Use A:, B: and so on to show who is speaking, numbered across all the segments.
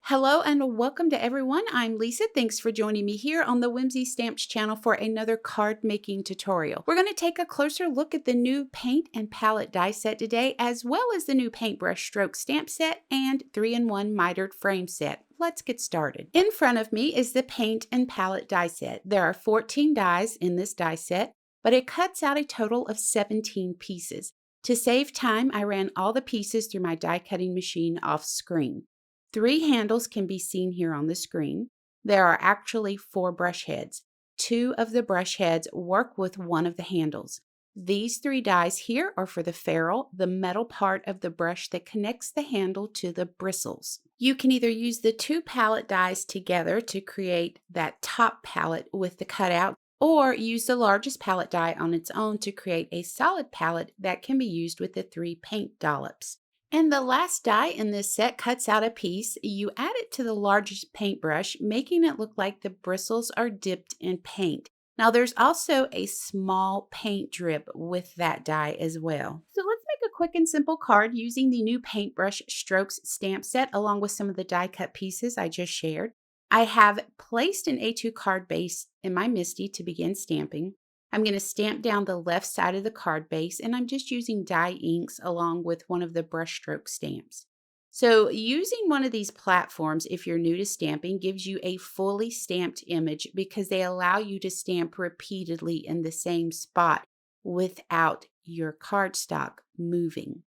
A: Hello and welcome to everyone. I'm Lisa. Thanks for joining me here on the Whimsy Stamps channel for another card making tutorial. We're going to take a closer look at the new paint and palette die set today, as well as the new paintbrush stroke stamp set and 3-in-1 mitered frame set. Let's get started. In front of me is the paint and palette die set. There are 14 dies in this die set, but it cuts out a total of 17 pieces. To save time, I ran all the pieces through my die cutting machine off screen. 3 handles can be seen here on the screen. There are actually 4 brush heads. 2 of the brush heads work with one of the handles. These 3 dies here are for the ferrule, the metal part of the brush that connects the handle to the bristles. You can either use the 2 palette dies together to create that top palette with the cutout, or use the largest palette die on its own to create a solid palette that can be used with the 3 paint dollops. And the last die in this set cuts out a piece. You add it to the largest paintbrush, making it look like the bristles are dipped in paint. Now there's also a small paint drip with that die as well. So let's make a quick and simple card using the new paintbrush strokes stamp set along with some of the die cut pieces I just shared. I have placed an A2 card base in my MISTI to begin stamping. I'm going to stamp down the left side of the card base, and I'm just using dye inks along with one of the brushstroke stamps. So using one of these platforms, if you're new to stamping, gives you a fully stamped image because they allow you to stamp repeatedly in the same spot without your cardstock moving.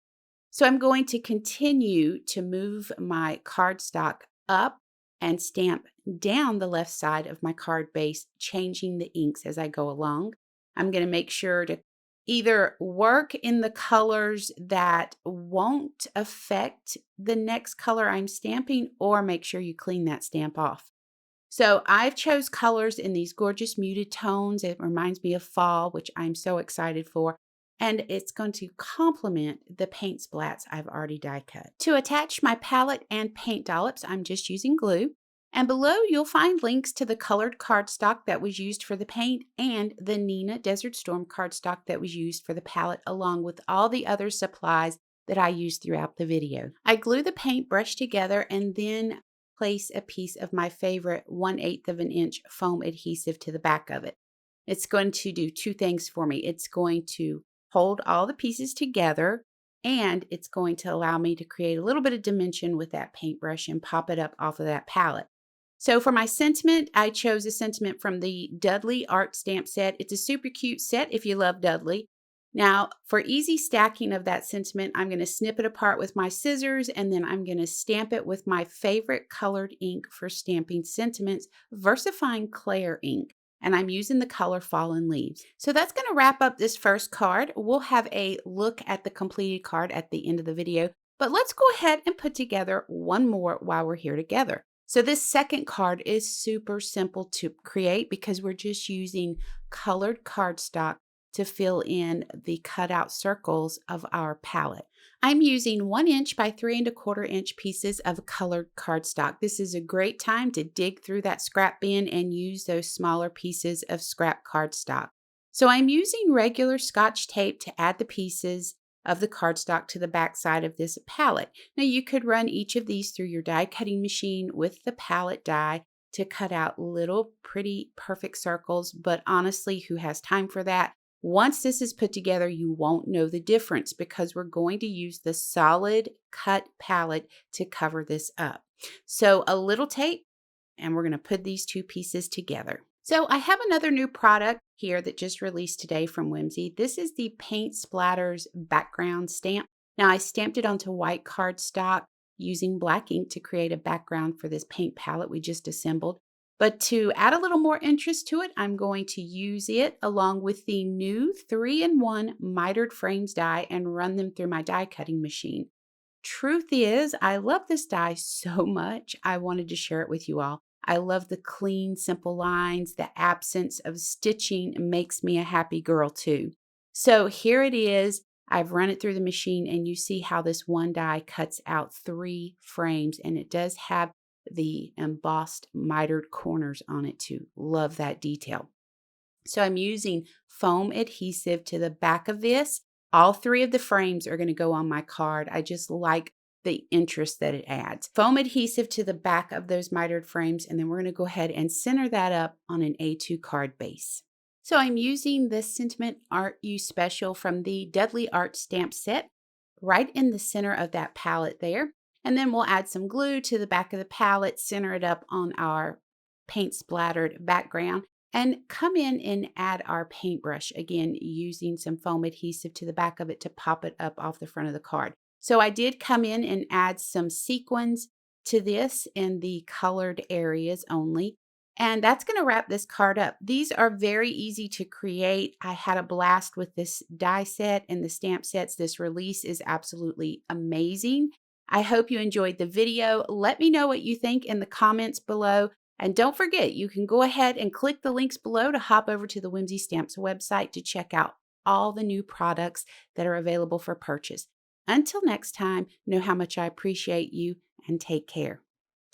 A: So I'm going to continue to move my cardstock up and stamp down the left side of my card base, changing the inks as I go along. I'm going to make sure to either work in the colors that won't affect the next color I'm stamping, or make sure you clean that stamp off. So I've chose colors in these gorgeous muted tones. It reminds me of fall, which I'm so excited for. And it's going to complement the paint splats I've already die cut. To attach my palette and paint dollops, I'm just using glue. And below you'll find links to the colored cardstock that was used for the paint and the Nina Desert Storm cardstock that was used for the palette, along with all the other supplies that I used throughout the video. I glue the paintbrush together and then place a piece of my favorite 1/8 of an inch foam adhesive to the back of it. It's going to do 2 things for me. It's going to hold all the pieces together, and it's going to allow me to create a little bit of dimension with that paintbrush and pop it up off of that palette. So for my sentiment, I chose a sentiment from the Dudley art stamp set. It's a super cute set if you love Dudley. Now, for easy stacking of that sentiment, I'm going to snip it apart with my scissors, and then I'm going to stamp it with my favorite colored ink for stamping sentiments, VersaFine Clair ink. And I'm using the color Fallen Leaves. So that's going to wrap up this first card. We'll have a look at the completed card at the end of the video, but let's go ahead and put together one more while we're here together. So this second card is super simple to create because we're just using colored cardstock to fill in the cutout circles of our palette. I'm using 1 inch by 3 1/4 inch pieces of colored cardstock. This is a great time to dig through that scrap bin and use those smaller pieces of scrap cardstock. So I'm using regular Scotch tape to add the pieces of the cardstock to the back side of this palette. Now you could run each of these through your die cutting machine with the palette die to cut out little pretty perfect circles, but honestly, who has time for that? Once this is put together, you won't know the difference because we're going to use the solid cut palette to cover this up. So a little tape, and we're going to put these 2 pieces together. So I have another new product here that just released today from Whimsy. This is the Paint Splatters background stamp. Now I stamped it onto white cardstock using black ink to create a background for this paint palette we just assembled. But to add a little more interest to it, I'm going to use it along with the new 3-in-1 Mitered Frames die and run them through my die cutting machine. Truth is, I love this die so much, I wanted to share it with you all. I love the clean, simple lines. The absence of stitching makes me a happy girl too. So here it is. I've run it through the machine, and you see how this one die cuts out 3 frames, and it does have the embossed mitered corners on it too. Love that detail. So I'm using foam adhesive to the back of this. All 3 of the frames are going to go on my card. I just like the interest that it adds. Foam adhesive to the back of those mitered frames, and then we're going to go ahead and center that up on an A2 card base. So I'm using this Sentiment Art You Special from the Dudley Art Stamp Set right in the center of that palette there. And then we'll add some glue to the back of the palette, center it up on our paint splattered background, and come in and add our paintbrush, again using some foam adhesive to the back of it to pop it up off the front of the card. So I did come in and add some sequins to this in the colored areas only. And that's going to wrap this card up. These are very easy to create. I had a blast with this die set and the stamp sets. This release is absolutely amazing. I hope you enjoyed the video. Let me know what you think in the comments below. And don't forget, you can go ahead and click the links below to hop over to the Whimsy Stamps website to check out all the new products that are available for purchase. Until next time, know how much I appreciate you and take care.